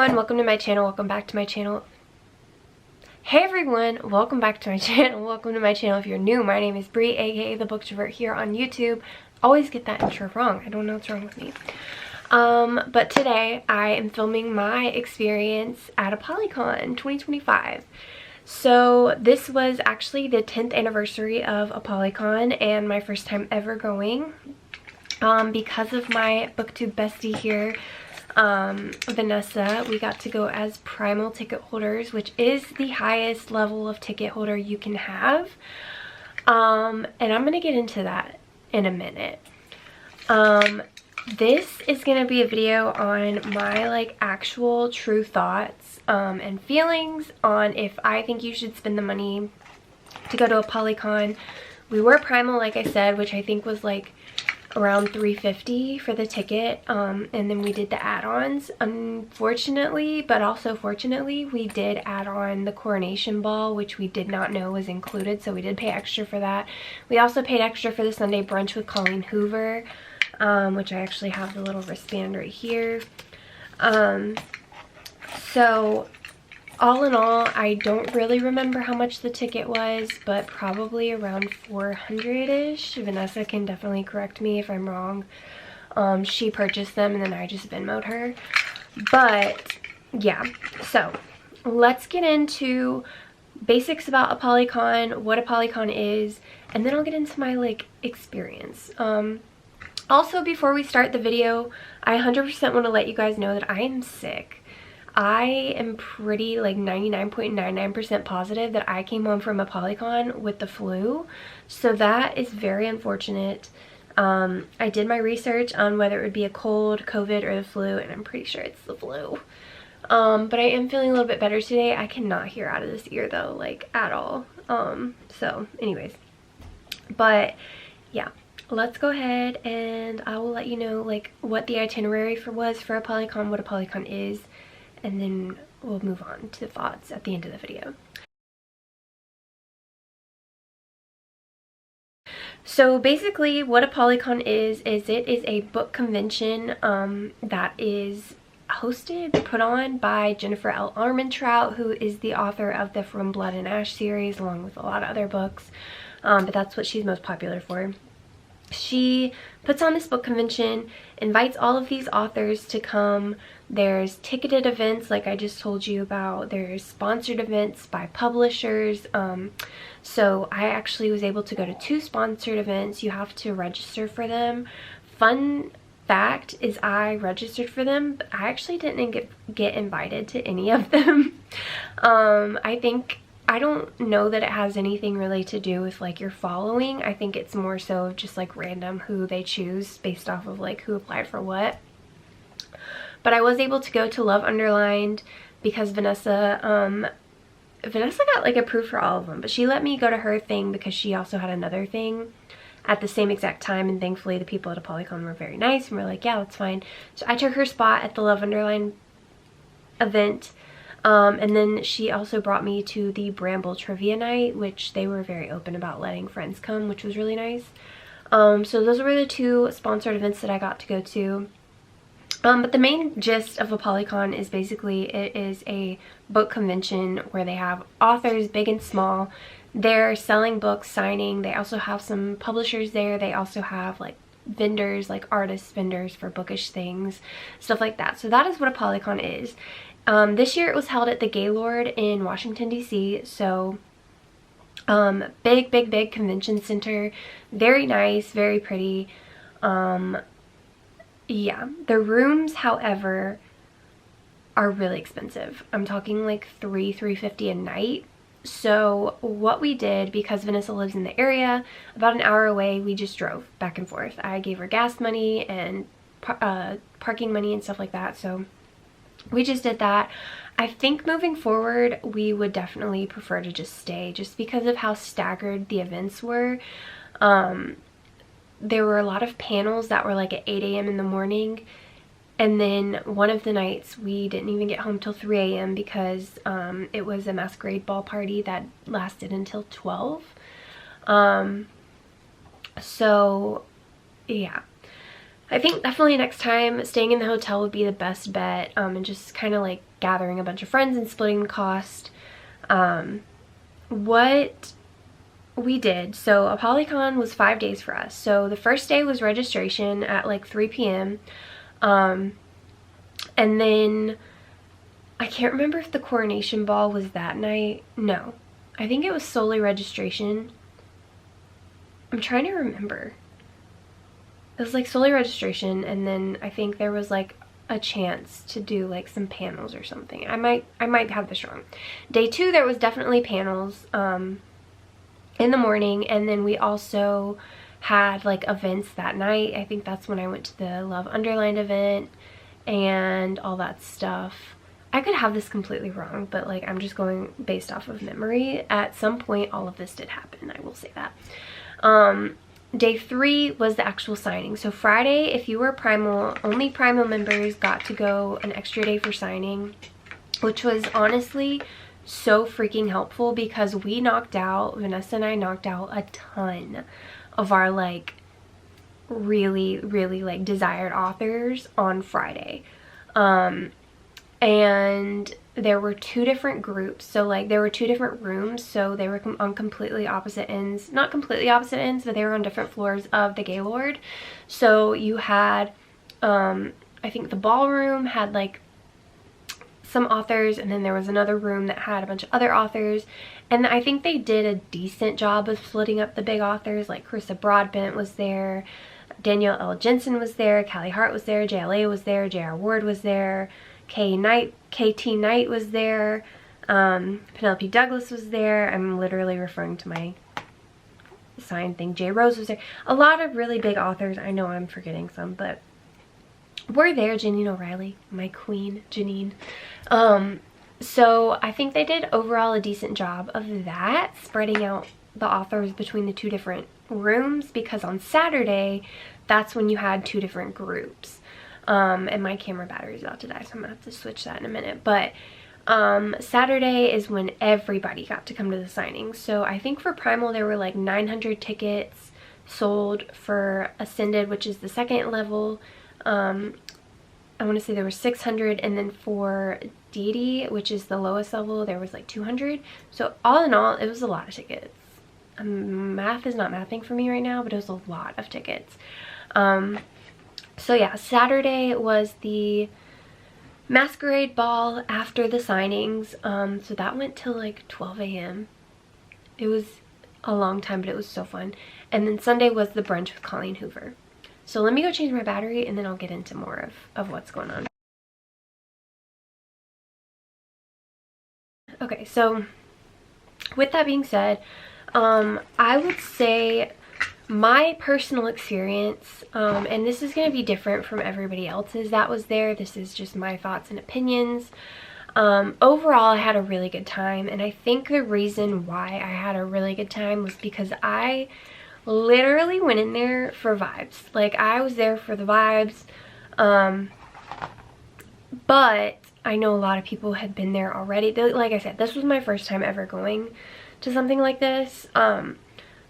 everyone, welcome to my channel, welcome back to my channel. Hey everyone, welcome back to my channel, welcome to my channel. If you're new, my name is Bree, aka The Booktrovert, here on YouTube. Always get that intro wrong, I don't know what's wrong with me. But today I am filming my experience at Apollycon 2025. So this was actually the 10th anniversary of Apollycon and my first time ever going. Because of my booktube bestie here, Vanessa, we got to go as primal ticket holders, which is the highest level of ticket holder you can have. And I'm gonna get into that in a minute. This is gonna be a video on my actual true thoughts and feelings on if I think you should spend the money to go to Apollycon. We were primal, like I said, which I think was around $350 for the ticket, and then we did the add-ons. Unfortunately, but also fortunately, we did add on the coronation ball, which we did not know was included, so we did pay extra for that. We also paid extra for the Sunday brunch with Colleen Hoover, which I actually have the little wristband right here. So all in all, I don't really remember how much the ticket was, but probably around $400-ish. Vanessa can definitely correct me if I'm wrong. She purchased them and then I just Venmo'd her. But yeah, so let's get into basics about Apollycon, what Apollycon is, and then I'll get into my experience. Also, before we start the video, I 100% want to let you guys know that I am sick. I am pretty 99.99% positive that I came home from Apollycon with the flu, so that is very unfortunate. I did my research on whether it would be a cold, COVID, or the flu, and I'm pretty sure it's the flu. But I am feeling a little bit better today. I cannot hear out of this ear though, at all. So anyways, but yeah, let's go ahead and I will let you know what the itinerary was for Apollycon, what Apollycon is, and then we'll move on to thoughts at the end of the video. So basically what Apollycon is it is a book convention that is hosted, put on by Jennifer L. Armentrout, who is the author of the From Blood and Ash series, along with a lot of other books, but that's what she's most popular for. She puts on this book convention, invites all of these authors to come. There's ticketed events like I just told you about. There's sponsored events by publishers. So I actually was able to go to 2 sponsored events. You have to register for them. Fun fact is I registered for them, but I actually didn't get invited to any of them. I don't know that it has anything really to do with your following. I think it's more so just random who they choose based off of who applied for what. But I was able to go to Love Underlined because Vanessa got approved for all of them, but she let me go to her thing because she also had another thing at the same exact time, and thankfully the people at Apollycon were very nice and were like, yeah, that's fine. So I took her spot at the Love Underlined event. And then she also brought me to the Bramble Trivia Night, which they were very open about letting friends come, which was really nice. So those were the 2 sponsored events that I got to go to. But the main gist of Apollycon is basically it is a book convention where they have authors big and small. They're selling books, signing. They also have some publishers there. They also have vendors, artist vendors for bookish things, stuff like that. So that is what Apollycon is. This year it was held at the Gaylord in Washington, D.C. So big convention center. Very nice, very pretty. Yeah, the rooms, however, are really expensive. I'm talking $350 a night. So what we did, because Vanessa lives in the area, about an hour away, we just drove back and forth. I gave her gas money and parking money and stuff like that. So we just did that. I think moving forward, we would definitely prefer to just stay, just because of how staggered the events were. There were a lot of panels that were at 8 a.m. in the morning, and then one of the nights we didn't even get home till 3 a.m. because it was a masquerade ball party that lasted until 12. So yeah, I think definitely next time staying in the hotel would be the best bet, and just kind of gathering a bunch of friends and splitting the cost. What we did, so Apollycon was 5 days for us. So the first day was registration at like 3 p.m. And then I can't remember if the coronation ball was that night. No, I think it was solely registration. I'm trying to remember. It was like solely registration, and then I think there was like a chance to do like some panels or something. I might have this wrong. Day 2 there was definitely panels in the morning, and then we also had like events that night. I think that's when I went to the Love Underlined event and all that stuff. I could have this completely wrong, but like I'm just going based off of memory. At some point all of this did happen, I will say that. Day 3 was the actual signing. So Friday, if you were Primal, only Primal members got to go an extra day for signing, which was honestly so freaking helpful because we knocked out, Vanessa and I knocked out a ton of our like really like desired authors on Friday. And there were 2 different groups, so like there were 2 different rooms, so they were on completely opposite ends, not completely opposite ends, but they were on different floors of the Gaylord. So you had I think the ballroom had like some authors, and then there was another room that had a bunch of other authors, and I think they did a decent job of splitting up the big authors. Like Carissa Broadbent was there, Danielle L. Jensen was there, Callie Hart was there, JLA was there, J.R. Ward was there, KT Knight was there, Penelope Douglas was there. I'm literally referring to my sign thing. J. Rose was there. A lot of really big authors. I know I'm forgetting some, but we're there. Janine O'Reilly, my queen, Janine. So I think they did overall a decent job of that, spreading out the authors between the 2 different rooms, because on Saturday, that's when you had 2 different groups. And my camera battery is about to die, so I'm gonna have to switch that in a minute. But Saturday is when everybody got to come to the signing. So I think for Primal there were like 900 tickets sold. For Ascended, which is the second level, I want to say there were 600, and then for Deity, which is the lowest level, there was like 200. So all in all, it was a lot of tickets. Math is not mathing for me right now, but it was a lot of tickets. So yeah, Saturday was the masquerade ball after the signings. So that went till like 12 a.m. It was a long time, but it was so fun. And then Sunday was the brunch with Colleen Hoover. So let me go change my battery, and then I'll get into more of what's going on. Okay, so with that being said, I would say my personal experience, and this is going to be different from everybody else's that was there. This is just my thoughts and opinions. Overall, I had a really good time, and I think the reason why I had a really good time was because I literally went in there for vibes. Like, I was there for the vibes, but I know a lot of people had been there already. Like I said, this was my first time ever going to something like this,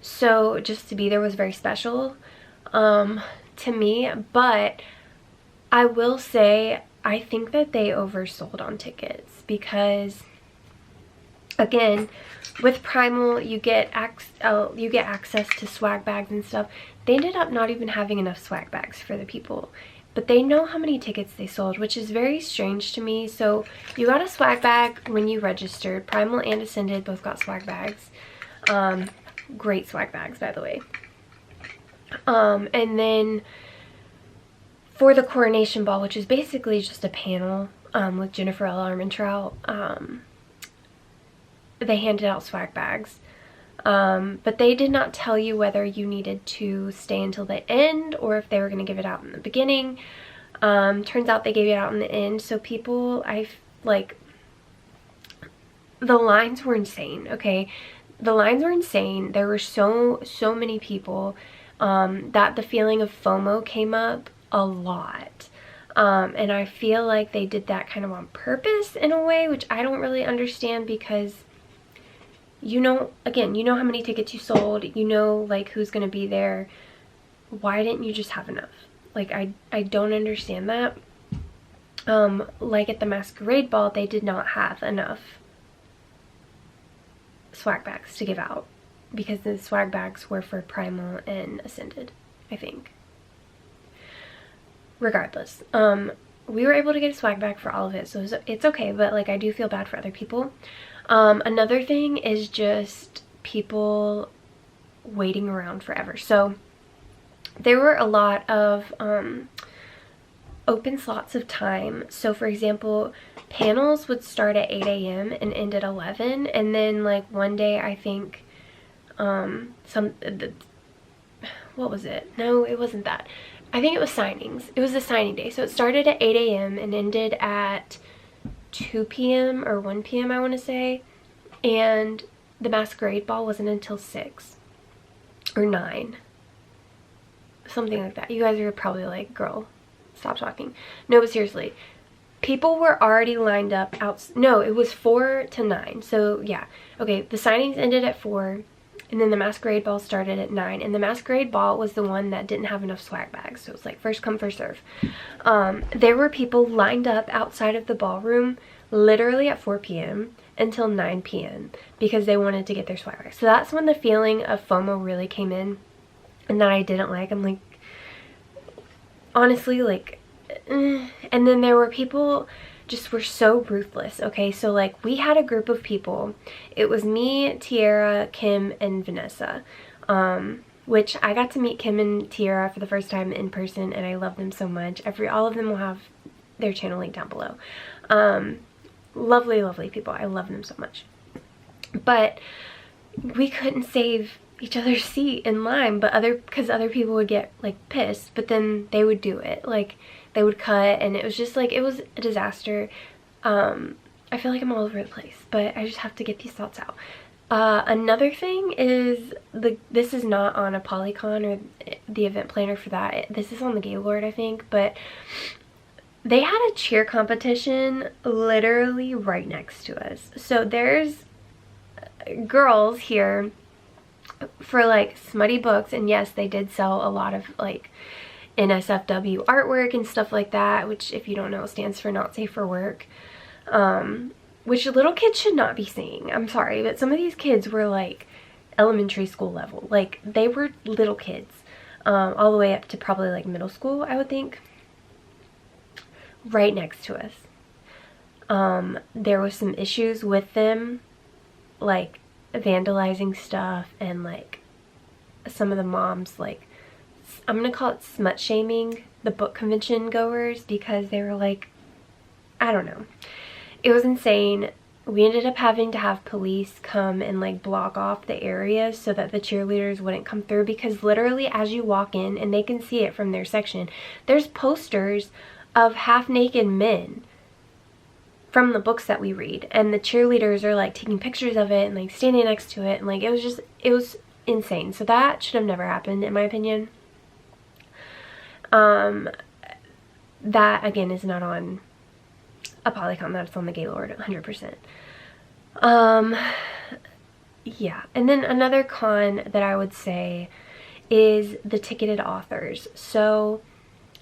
so just to be there was very special to me. But I will say, I think that they oversold on tickets, because again, with Primal you get access to swag bags and stuff. They ended up not even having enough swag bags for the people, but they know how many tickets they sold, which is very strange to me. So you got a swag bag when you registered. Primal and Ascended both got swag bags. Great swag bags, by the way. And then for the coronation ball, which is basically just a panel with Jennifer L. Armentrout, they handed out swag bags. But they did not tell you whether you needed to stay until the end or if they were going to give it out in the beginning. Turns out they gave it out in the end. So people, the lines were insane, okay? The lines were insane. There were so many people that the feeling of FOMO came up a lot. And I feel like they did that kind of on purpose in a way, which I don't really understand, because you know, again, you know how many tickets you sold, you know like who's gonna be there. Why didn't you just have enough? Like, I don't understand that. like at the masquerade ball, they did not have enough swag bags to give out because the swag bags were for Primal and Ascended, I think. Regardless, we were able to get a swag bag for all of it, so it's okay, but like I do feel bad for other people. Another thing is just people waiting around forever. So there were a lot of open slots of time. So for example, panels would start at 8 a.m. and end at 11, and then like one day I think what was it? No, it wasn't that. I think it was signings. It was a signing day. So it started at 8 a.m. and ended at 2 p.m. or 1 p.m. I want to say. And the masquerade ball wasn't until 6 or 9. Something like that. You guys are probably like, girl, stop talking. No, but seriously. People were already lined up out. No, it was 4 to 9. So yeah. Okay, the signings ended at 4. And then the masquerade ball started at 9. And the masquerade ball was the one that didn't have enough swag bags. So it was like first come, first serve. There were people lined up outside of the ballroom literally at 4 p.m. until 9 p.m. because they wanted to get their swag bags. So that's when the feeling of FOMO really came in and that I didn't like. I'm like, honestly, like, and then there were people just were so ruthless. Okay, so like we had a group of people. It was me, Tiara, Kim, and Vanessa, which I got to meet Kim and Tiara for the first time in person, and I love them so much. All of them will have their channel link down below. Lovely, lovely people. I love them so much. But we couldn't save each other's seat in line, but because other people would get like pissed, but then they would do it. Like they would cut, and it was just like, it was a disaster. I feel like I'm all over the place, but I just have to get these thoughts out. Another thing is, this is not on Apollycon or the event planner for that. This is on the Gaylord, I think, but they had a cheer competition literally right next to us. So there's girls here for like smutty books, and yes, they did sell a lot of like NSFW artwork and stuff like that, which if you don't know stands for not safe for work, which little kids should not be seeing. I'm sorry, but some of these kids were like elementary school level. Like they were little kids, all the way up to probably like middle school, I would think. Right next to us. There was some issues with them, like vandalizing stuff, and like some of the moms, like, I'm gonna call it smut shaming the book convention goers, because they were like, I don't know. It was insane. We ended up having to have police come and like block off the area so that the cheerleaders wouldn't come through, because literally as you walk in, and they can see it from their section, there's posters of half-naked men from the books that we read, and the cheerleaders are like taking pictures of it and like standing next to it, and like it was insane. So that should have never happened, in my opinion. That again is not on Apollycon, that's on the Gaylord 100%. Yeah, and then another con that I would say is the ticketed authors. So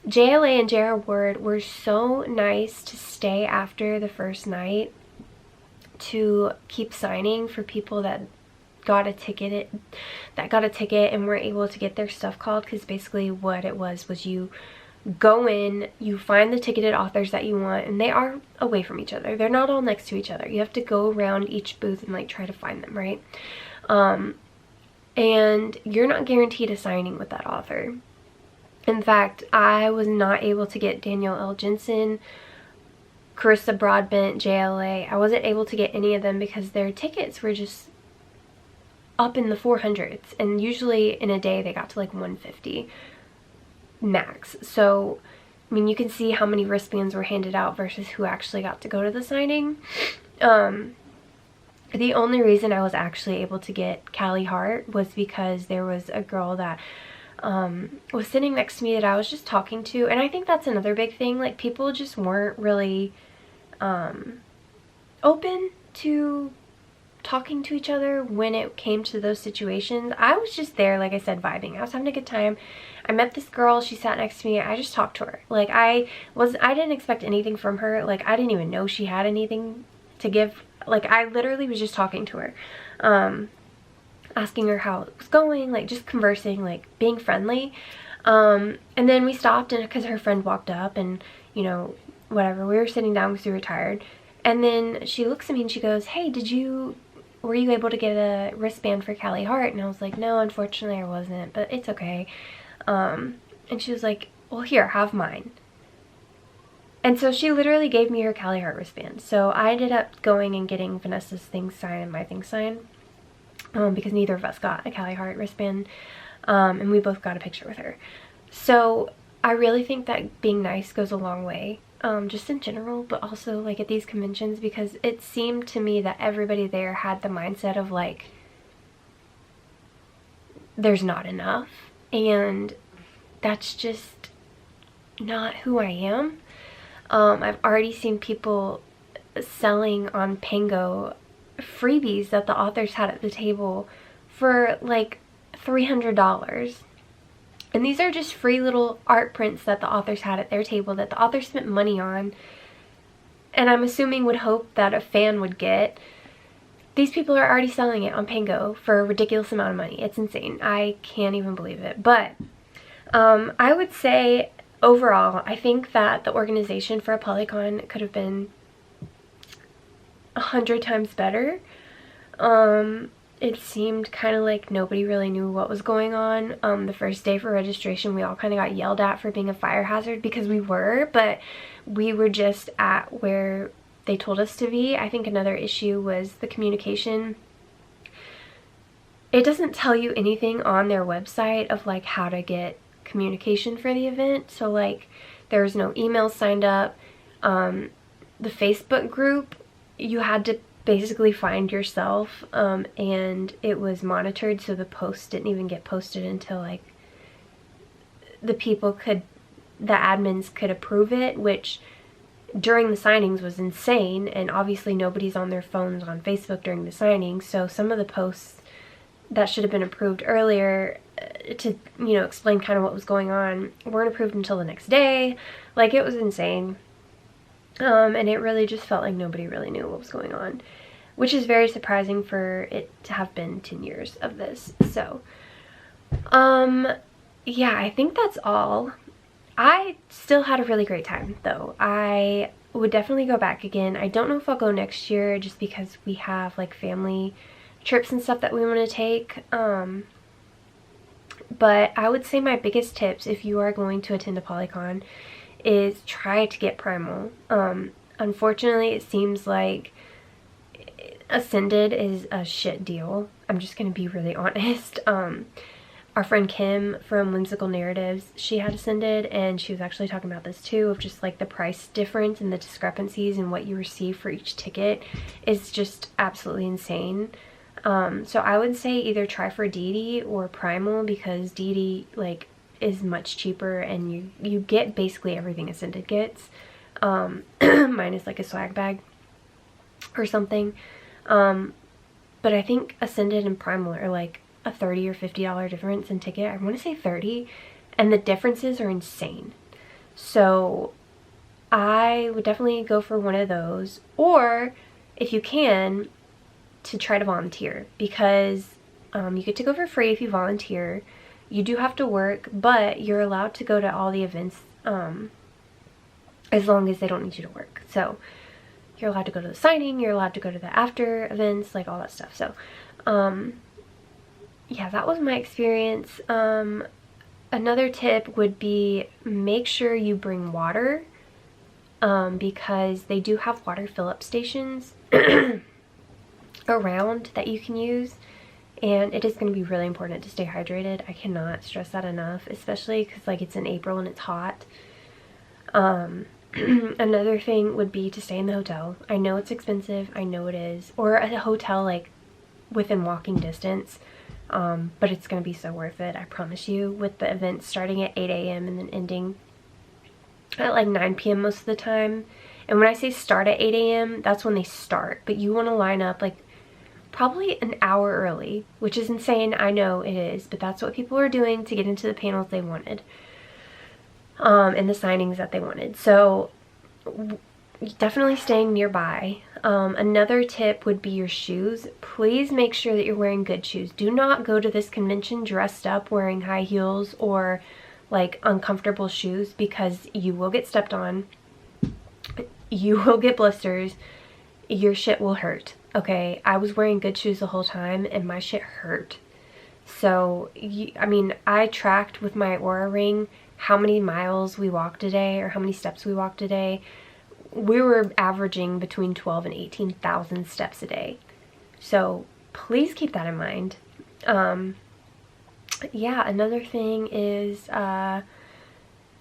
JLA and J.R. Ward were so nice to stay after the first night to keep signing for people that got a ticket and were able to get their stuff called, because basically what it was you go in, you find the ticketed authors that you want, and they are away from each other. They're not all next to each other. You have to go around each booth and like try to find them, right? And you're not guaranteed a signing with that author. In fact, I was not able to get Danielle L. Jensen, Carissa Broadbent, JLA. I wasn't able to get any of them because their tickets were just up in the 400s, and usually in a day they got to like 150 max. So I mean, you can see how many wristbands were handed out versus who actually got to go to the signing. The only reason I was actually able to get Callie Hart was because there was a girl that was sitting next to me that I was just talking to, and I think that's another big thing. Like, people just weren't really open to talking to each other when it came to those situations. I was just there, like I said, vibing. I was having a good time. I met this girl, she sat next to me, I just talked to her. Like I didn't expect anything from her. Like I didn't even know she had anything to give. Like I literally was just talking to her. Asking her how it was going, like just conversing, like being friendly. And then we stopped, and because her friend walked up, and you know, whatever, we were sitting down because we were tired. And then she looks at me and she goes, hey, were you able to get a wristband for Callie Hart? And I was like, no, unfortunately I wasn't, but it's okay. And she was like, well, here, have mine. And so she literally gave me her Callie Hart wristband. So I ended up going and getting Vanessa's thing signed and my thing signed, because neither of us got a Callie Hart wristband, and we both got a picture with her. So I really think that being nice goes a long way. Just in general, but also like at these conventions, because it seemed to me that everybody there had the mindset of like, there's not enough, and that's just not who I am. I've already seen people selling on Pango freebies that the authors had at the table for like $300. And these are just free little art prints that the authors had at their table that the authors spent money on, and I'm assuming would hope that a fan would get. These people are already selling it on Pango for a ridiculous amount of money. It's insane. I can't even believe it. But I would say overall, I think that the organization for Apollycon could have been 100 times better. It seemed kind of like nobody really knew what was going on. The first day for registration, we all kind of got yelled at for being a fire hazard, because we were, but we were just at where they told us to be. I think another issue was the communication. It doesn't tell you anything on their website of like how to get communication for the event. So like there was no emails signed up. The Facebook group, you had to basically find yourself, and it was monitored, so the post didn't even get posted until like the admins could approve it, which during the signings was insane. And obviously nobody's on their phones on Facebook during the signings, so some of the posts that should have been approved earlier to, you know, explain kind of what was going on weren't approved until the next day. Like it was insane. And it really just felt like nobody really knew what was going on, which is very surprising for it to have been 10 years of this. So, yeah, I think that's all. I still had a really great time, though. I would definitely go back again. I don't know if I'll go next year, just because we have like family trips and stuff that we want to take. But I would say my biggest tips if you are going to attend Apollycon is try to get Primal. Unfortunately, it seems like Ascended is a shit deal. I'm just gonna be really honest. Our friend Kim from Whimsical Narratives, she had Ascended, and she was actually talking about this too, of just like the price difference and the discrepancies in what you receive for each ticket is just absolutely insane. So I would say either try for DD or Primal, because DD like is much cheaper, and you get basically everything Ascended gets, minus like a swag bag or something. But I think Ascended and Primal are like a $30 or $50 difference in ticket. I want to say 30, and the differences are insane. So I would definitely go for one of those, or if you can, to try to volunteer, because you get to go for free if you volunteer. You do have to work, but you're allowed to go to all the events as long as they don't need you to work. So you're allowed to go to the signing, you're allowed to go to the after events, like all that stuff. So yeah, that was my experience. Another tip would be make sure you bring water, because they do have water fill-up stations around that you can use. And it is going to be really important to stay hydrated. I cannot stress that enough, especially because like it's in April and it's hot. Another thing would be to stay in the hotel. I know it's expensive, I know it is, or a hotel like within walking distance, but it's going to be so worth it, I promise you, with the event starting at 8 a.m. and then ending at like 9 p.m. most of the time. And when I say start at 8 a.m., that's when they start, but you want to line up like probably an hour early, which is insane. I know it is, but that's what people were doing to get into the panels they wanted, and the signings that they wanted. So definitely staying nearby. Another tip would be your shoes. Please make sure that you're wearing good shoes. Do not go to this convention dressed up wearing high heels or like uncomfortable shoes, because you will get stepped on, you will get blisters, your shit will hurt. Okay, I was wearing good shoes the whole time and my shit hurt. So I mean, I tracked with my Oura ring how many miles we walked a day or how many steps we walked a day. We were averaging between 12 and 18,000 steps a day. So please keep that in mind. Yeah, another thing is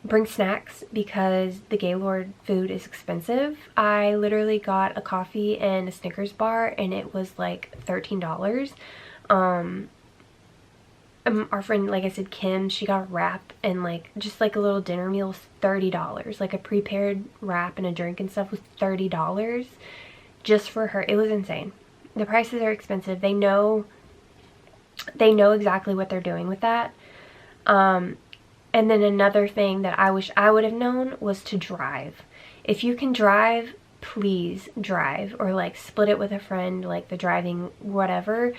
bring snacks, because the Gaylord food is expensive. I literally got a coffee and a Snickers bar and it was like $13. Our friend, like I said, Kim, she got a wrap and like just like a little dinner meal was $30. Like a prepared wrap and a drink and stuff was $30 just for her. It was insane. The prices are expensive. They know exactly what they're doing with that. And then another thing that I wish I would have known was to drive. If you can drive, please drive, or like split it with a friend, like the driving, whatever,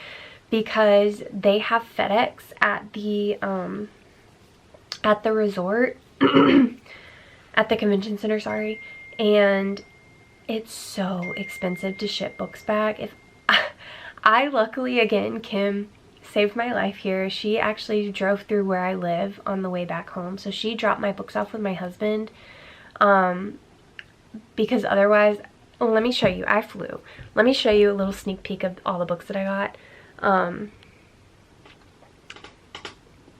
because they have FedEx at the resort, at the convention center, sorry, and it's so expensive to ship books back. If I luckily, again, Kim saved my life here. She actually drove through where I live on the way back home, so she dropped my books off with my husband, because otherwise, let me show you. I flew. Let me show you a little sneak peek of all the books that I got.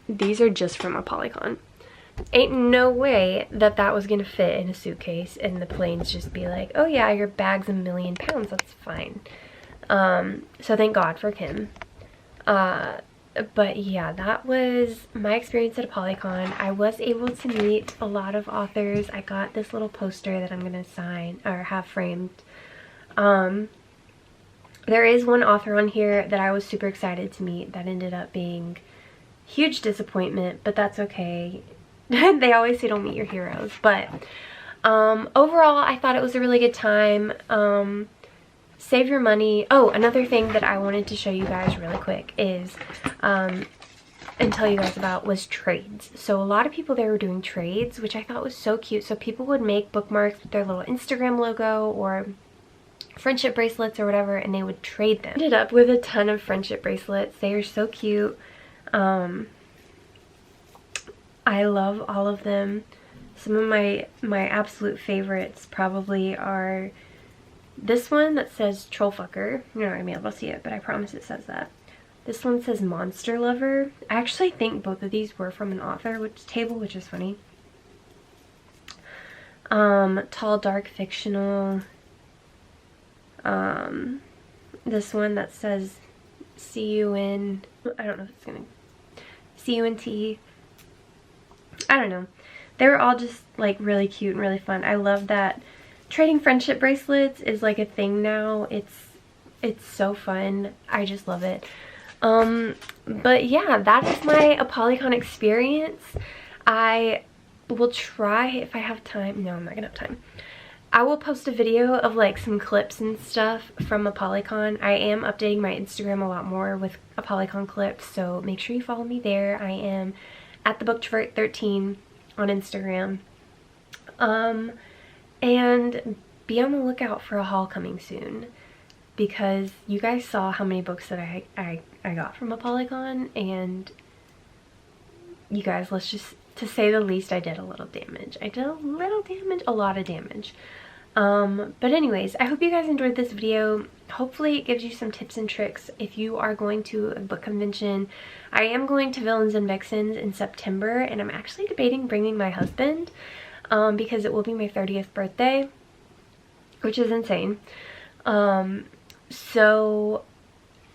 These are just from Apollycon. Ain't no way that that was gonna fit in a suitcase and the planes just be like, oh yeah, your bag's 1,000,000 pounds, that's fine. So thank God for Kim. But yeah, that was my experience at Apollycon. I was able to meet a lot of authors. I got this little poster that I'm gonna sign or have framed. There is one author on here that I was super excited to meet that ended up being huge disappointment, but that's okay. They always say don't meet your heroes, but overall I thought it was a really good time. Save your money. Oh, another thing that I wanted to show you guys really quick is and tell you guys about was trades. So a lot of people there were doing trades, which I thought was so cute. So people would make bookmarks with their little Instagram logo or friendship bracelets or whatever, and they would trade them. Ended up with a ton of friendship bracelets. They are so cute. I love all of them. Some of my absolute favorites probably are this one that says troll fucker. You're not gonna be able to see it, but I promise it says that. This one says monster lover. I actually think both of these were from an author table, which is funny. Tall dark fictional. This one that says C-U-N, I don't know if it's gonna, C-U-N-T, I don't know. They were all just like really cute and really fun. I love that trading friendship bracelets is like a thing now. It's so fun. I just love it. But yeah, that is my Apollycon experience. I will try, if I have time. No, I'm not gonna have time. I will post a video of like some clips and stuff from Apollycon. I am updating my Instagram a lot more with Apollycon clips, so make sure you follow me there. I am at thebooktrovert13 on Instagram. And be on the lookout for a haul coming soon, because you guys saw how many books that I got from Apollycon, and you guys, let's just, to say the least, I did a little damage. I did a little damage, a lot of damage. But anyways, I hope you guys enjoyed this video. Hopefully it gives you some tips and tricks if you are going to a book convention. I am going to Villains and Vixens in September, and I'm actually debating bringing my husband, because it will be my 30th birthday, which is insane. So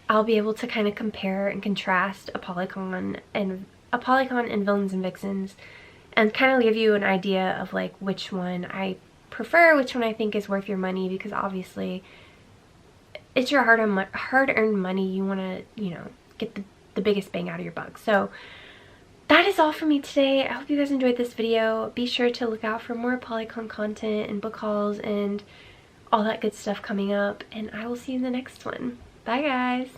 I'll be able to kind of compare and contrast Apollycon and Villains and Vixens, and kind of give you an idea of like which one I prefer, which one I think is worth your money, because obviously it's your hard-earned money. You want to, you know, get the biggest bang out of your buck. So that is all for me today. I hope you guys enjoyed this video. Be sure to look out for more Apollycon content and book hauls and all that good stuff coming up, and I will see you in the next one. Bye guys!